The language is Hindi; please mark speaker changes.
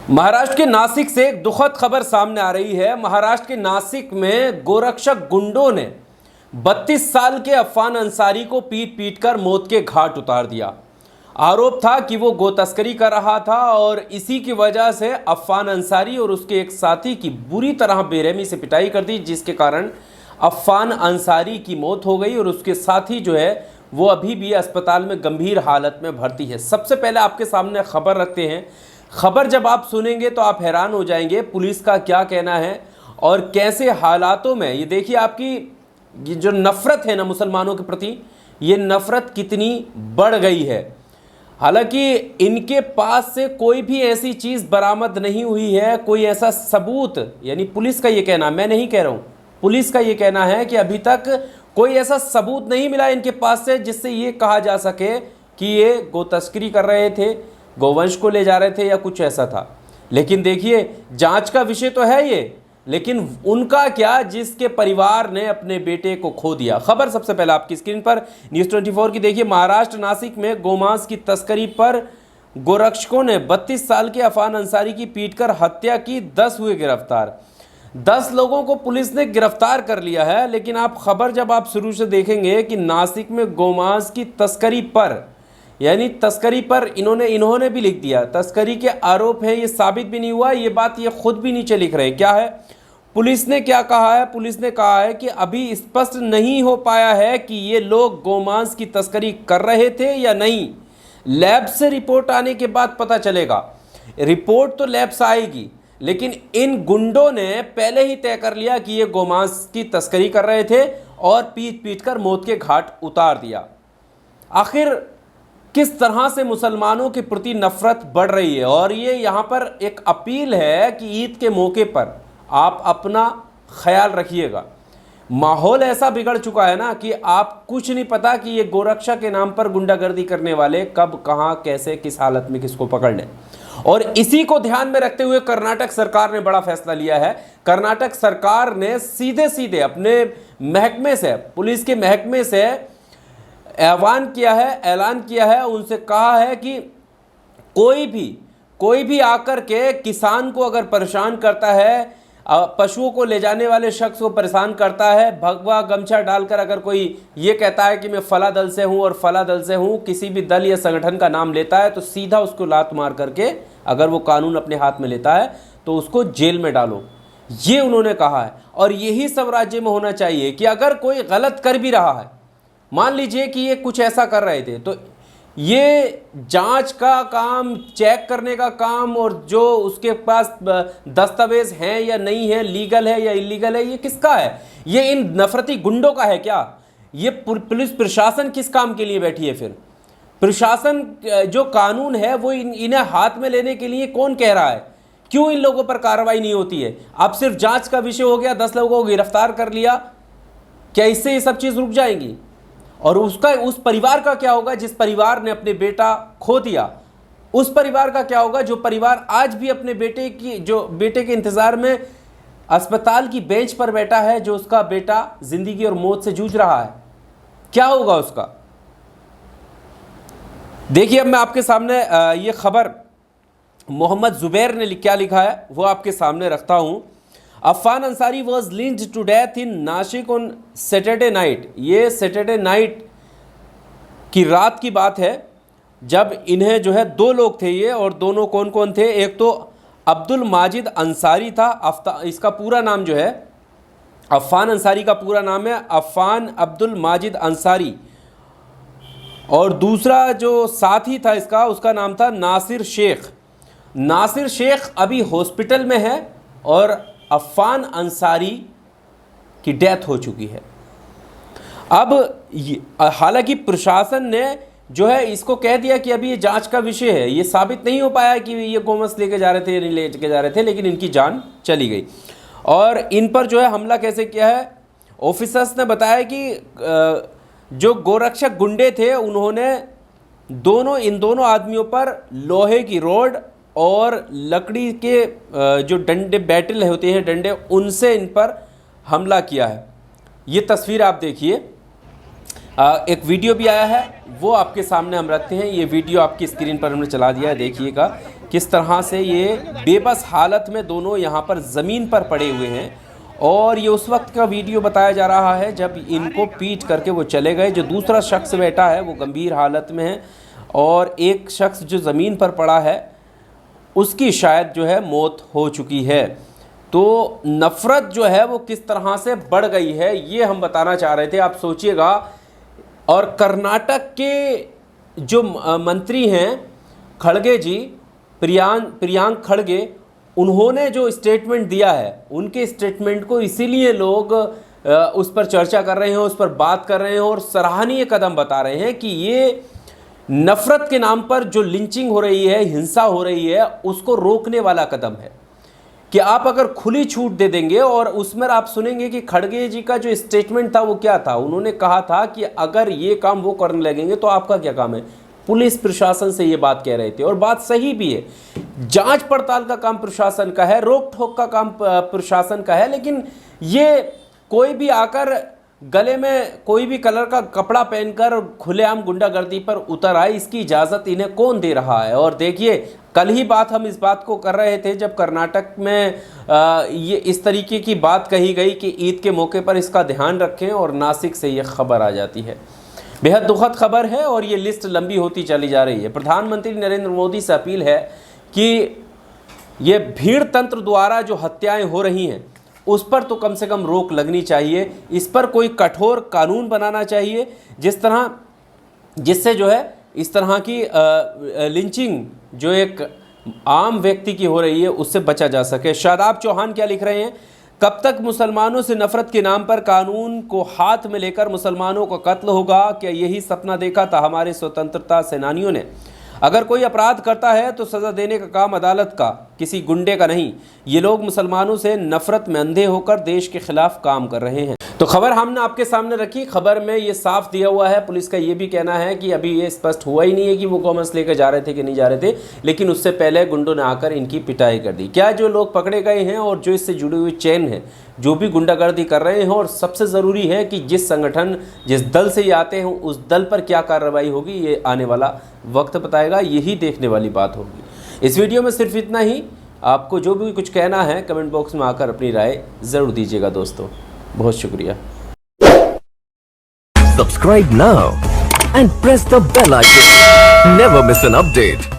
Speaker 1: महाराष्ट्र के नासिक से एक दुखद खबर सामने आ रही है। महाराष्ट्र के नासिक में गोरक्षक गुंडों ने 32 साल के अफान अंसारी को पीट पीट कर मौत के घाट उतार दिया। आरोप था कि वो गो तस्करी कर रहा था और इसी की वजह से अफान अंसारी और उसके एक साथी की बुरी तरह बेरहमी से पिटाई कर दी, जिसके कारण अफान अंसारी की मौत हो गई और उसके साथी जो है वो अभी भी अस्पताल में गंभीर हालत में भर्ती है। सबसे पहले आपके सामने खबर रखते हैं। खबर जब आप सुनेंगे तो आप हैरान हो जाएंगे पुलिस का क्या कहना है और कैसे हालातों में ये देखिए आपकी ये जो नफ़रत है ना मुसलमानों के प्रति, ये नफ़रत कितनी बढ़ गई है। हालांकि इनके पास से कोई भी ऐसी चीज़ बरामद नहीं हुई है, कोई ऐसा सबूत, यानी पुलिस का ये कहना, मैं नहीं कह रहा हूँ, पुलिस का ये कहना है कि अभी तक कोई ऐसा सबूत नहीं मिला इनके पास से जिससे ये कहा जा सके कि ये गो तस्करी कर रहे थे, गोवंश को ले जा रहे थे या कुछ ऐसा था। लेकिन देखिए जांच का विषय तो है ये, लेकिन उनका क्या जिसके परिवार ने अपने बेटे को खो दिया। खबर सबसे पहले आपकी स्क्रीन पर न्यूज़ 24 की देखिए। महाराष्ट्र नासिक में गोमांस की तस्करी पर गोरक्षकों ने 32 साल के अफान अंसारी की पीटकर हत्या की, 10 हुए गिरफ्तार। 10 लोगों को पुलिस ने गिरफ्तार कर लिया है। लेकिन आप खबर जब आप शुरू से देखेंगे कि नासिक में गोमांस की तस्करी पर, यानी तस्करी पर इन्होंने भी लिख दिया, तस्करी के आरोप है, ये साबित भी नहीं हुआ, ये बात ये खुद भी नीचे लिख रहे। क्या है पुलिस ने क्या कहा है? पुलिस ने कहा है कि अभी स्पष्ट नहीं हो पाया है कि ये लोग गोमांस की तस्करी कर रहे थे या नहीं। लैब से रिपोर्ट आने के बाद पता चलेगा। रिपोर्ट तो लैब से आएगी, लेकिन इन गुंडों ने पहले ही तय कर लिया कि ये गोमांस की तस्करी कर रहे थे और पीट पीट कर मौत के घाट उतार दिया। आखिर किस तरह से मुसलमानों के प्रति नफरत बढ़ रही है। और ये यहाँ पर एक अपील है कि ईद के मौके पर आप अपना ख्याल रखिएगा। माहौल ऐसा बिगड़ चुका है ना कि आप कुछ नहीं पता कि ये गोरक्षा के नाम पर गुंडागर्दी करने वाले कब कहाँ कैसे किस हालत में किसको पकड़ लें। और इसी को ध्यान में रखते हुए कर्नाटक सरकार ने बड़ा फैसला लिया है। कर्नाटक सरकार ने सीधे सीधे अपने महकमे से, पुलिस के महकमे से ऐलान किया है, उनसे कहा है कि कोई भी आकर के किसान को अगर परेशान करता है, पशुओं को ले जाने वाले शख्स को परेशान करता है, भगवा गमछा डालकर अगर कोई ये कहता है कि मैं फला दल से हूँ और फला दल से हूँ, किसी भी दल या संगठन का नाम लेता है, तो सीधा उसको लात मार करके अगर वो कानून अपने हाथ में लेता है तो उसको जेल में डालो, ये उन्होंने कहा है। और यही सब राज्य में होना चाहिए कि अगर कोई गलत कर भी रहा है, मान लीजिए कि ये कुछ ऐसा कर रहे थे, तो ये जांच का काम, चेक करने का काम, और जो उसके पास दस्तावेज हैं या नहीं है, लीगल है या इलीगल है, ये किसका है? ये इन नफरती गुंडों का है क्या? ये पुलिस प्रशासन किस काम के लिए बैठी है? फिर प्रशासन जो कानून है वो इन्हें हाथ में लेने के लिए कौन कह रहा है? क्यों इन लोगों पर कार्रवाई नहीं होती है? अब सिर्फ जांच का विषय हो गया, 10 लोगों को गिरफ्तार कर लिया, क्या इससे ये सब चीज़ रुक जाएंगी? और उस परिवार का क्या होगा जिस परिवार ने अपने बेटा खो दिया? उस परिवार का क्या होगा जो परिवार आज भी अपने बेटे के इंतजार में अस्पताल की बेंच पर बैठा है, जो उसका बेटा जिंदगी और मौत से जूझ रहा है? क्या होगा उसका? देखिए अब मैं आपके सामने ये खबर मोहम्मद जुबैर ने क्या लिखा है वो आपके सामने रखता हूं। Afan Ansari was lynched to death in Nashik on Saturday night. ये सैटरडे नाइट की रात की बात है जब इन्हें जो है 2 लोग थे ये, और दोनों कौन कौन थे? एक तो अब्दुल माजिद अंसारी था, इसका पूरा नाम जो है, अफान अंसारी का पूरा नाम है अफान अब्दुल माजिद अंसारी, और दूसरा जो साथी था इसका, उसका नाम था नासिर शेख। नासिर शेख अभी हॉस्पिटल में है और अफान अंसारी की डेथ हो चुकी है। अब हालांकि प्रशासन ने जो है इसको कह दिया कि अभी ये जांच का विषय है, ये साबित नहीं हो पाया कि ये गोमस लेके जा रहे थे या नहीं लेके जा रहे थे, लेकिन इनकी जान चली गई। और इन पर जो है हमला कैसे किया है, ऑफिसर्स ने बताया कि जो गोरक्षक गुंडे थे उन्होंने इन दोनों आदमियों पर लोहे की रॉड और लकड़ी के जो डंडे, बैटल होते हैं डंडे, उनसे इन पर हमला किया है। ये तस्वीर आप देखिए, एक वीडियो भी आया है वो आपके सामने हम रखते हैं। ये वीडियो आपकी स्क्रीन पर हमने चला दिया है, देखिएगा किस तरह से ये बेबस हालत में दोनों यहाँ पर ज़मीन पर पड़े हुए हैं। और ये उस वक्त का वीडियो बताया जा रहा है जब इनको पीट करके वो चले गए। जो दूसरा शख्स बैठा है वो गंभीर हालत में है और एक शख्स जो ज़मीन पर पड़ा है उसकी शायद जो है मौत हो चुकी है। तो नफ़रत जो है वो किस तरह से बढ़ गई है ये हम बताना चाह रहे थे, आप सोचिएगा। और कर्नाटक के जो मंत्री हैं खड़गे जी, प्रियांक खड़गे, उन्होंने जो स्टेटमेंट दिया है, उनके स्टेटमेंट को इसीलिए लोग उस पर चर्चा कर रहे हैं, उस पर बात कर रहे हैं और सराहनीय कदम बता रहे हैं कि ये नफ़रत के नाम पर जो लिंचिंग हो रही है, हिंसा हो रही है, उसको रोकने वाला कदम है। कि आप अगर खुली छूट दे देंगे, और उसमें आप सुनेंगे कि खड़गे जी का जो स्टेटमेंट था वो क्या था। उन्होंने कहा था कि अगर ये काम वो करने लगेंगे तो आपका क्या काम है। पुलिस प्रशासन से ये बात कह रहे थे और बात सही भी है। जांच पड़ताल का काम प्रशासन का है, रोक ठोक का काम प्रशासन का है, लेकिन ये कोई भी आकर गले में कोई भी कलर का कपड़ा पहनकर खुलेआम गुंडागर्दी पर उतर आए, इसकी इजाज़त इन्हें कौन दे रहा है। और देखिए, कल ही बात हम इस बात को कर रहे थे जब कर्नाटक में ये इस तरीके की बात कही गई कि ईद के मौके पर इसका ध्यान रखें, और नासिक से ये खबर आ जाती है। बेहद दुखद खबर है और ये लिस्ट लंबी होती चली जा रही है। प्रधानमंत्री नरेंद्र मोदी से अपील है कि ये भीड़ तंत्र द्वारा जो हत्याएं हो रही हैं उस पर तो कम से कम रोक लगनी चाहिए। इस पर कोई कठोर कानून बनाना चाहिए जिससे जो है इस तरह की लिंचिंग जो एक आम व्यक्ति की हो रही है उससे बचा जा सके। शादाब चौहान क्या लिख रहे हैं, कब तक मुसलमानों से नफरत के नाम पर कानून को हाथ में लेकर मुसलमानों का कत्ल होगा। क्या यही सपना देखा था हमारे स्वतंत्रता सेनानियों ने। अगर कोई अपराध करता है तो सज़ा देने का काम अदालत का, किसी गुंडे का नहीं। ये लोग मुसलमानों से नफरत में अंधे होकर देश के खिलाफ काम कर रहे हैं। तो खबर हमने आपके सामने रखी। खबर में ये साफ दिया हुआ है, पुलिस का ये भी कहना है कि अभी ये स्पष्ट हुआ ही नहीं है कि वो कॉमर्स लेकर जा रहे थे कि नहीं जा रहे थे, लेकिन उससे पहले गुंडों ने आकर इनकी पिटाई कर दी। क्या जो लोग पकड़े गए हैं और जो इससे जुड़ी हुई चेन है, जो भी गुंडागर्दी कर रहे हैं, और सबसे ज़रूरी है कि जिस संगठन जिस दल से ये आते हैं उस दल पर क्या कार्रवाई होगी, ये आने वाला वक्त बताएगा। यही देखने वाली बात होगी। इस वीडियो में सिर्फ इतना ही। आपको जो भी कुछ कहना है कमेंट बॉक्स में आकर अपनी राय ज़रूर दीजिएगा दोस्तों। बहुत शुक्रिया।
Speaker 2: Subscribe now and press the bell icon. Never miss an update.